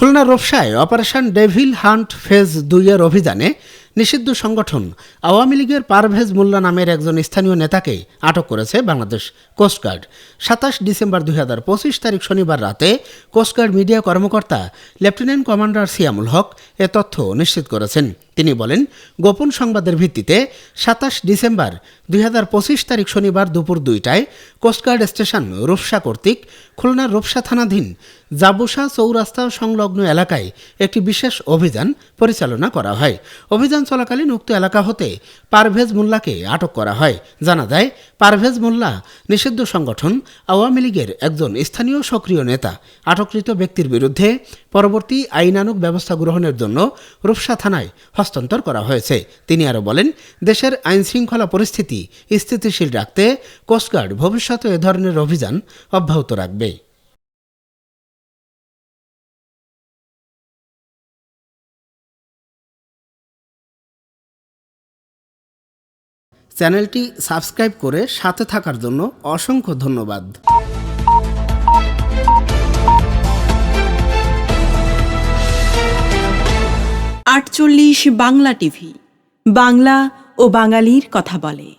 খুলনার রূপসায় operation devil hunt phase ২ এর অভিযানে নিষিদ্ধ সংগঠন আওয়ামী লীগের পারভেজ মোল্লা নামের একজন স্থানীয় নেতাকে আটক করেছে বাংলাদেশ কোস্টগার্ড। ২৭ ডিসেম্বর ২০২৫ তারিখ শনিবার রাতে কোস্টগার্ড মিডিয়া কর্মকর্তা লেফটেন্যান্ট কমান্ডার সিয়ামুল হক এ তথ্য নিশ্চিত করেছেন। তিনি বলেন, গোপন সংবাদের ভিত্তিতে ২৭ ডিসেম্বর ২০২৫ তারিখ শনিবার দুপুর ২টায় কোস্টগার্ড স্টেশন রূপসা কর্তৃক খুলনার রূপসা থানাধীন জাবুসা চৌরাস্তা সংলগ্ন এলাকায় একটি বিশেষ অভিযান পরিচালনা করা হয়। অভিযান চলাকালীন উক্ত এলাকা হতে পারভেজ মোল্লাকে আটক করা হয়। জানা যায়, পারভেজ মোল্লা নিষিদ্ধ সংগঠন আওয়ামী লীগের একজন স্থানীয় সক্রিয় নেতা। আটককৃত ব্যক্তির বিরুদ্ধে পরবর্তী আইনানুগ ব্যবস্থা গ্রহণের জন্য রূপসা থানায় হস্তান্তর করা হয়েছে। তিনি আরও বলেন, দেশের আইনশৃঙ্খলা পরিস্থিতি স্থিতিশীল রাখতে কোস্টগার্ড ভবিষ্যতে এ ধরনের অভিযান অব্যাহত রাখবে। চ্যানেলটি সাবস্ক্রাইব করে সাথে থাকার জন্য অসংখ্য ধন্যবাদ। ৪৮ বাংলা টিভি, বাংলা ও বাঙালির কথা বলে।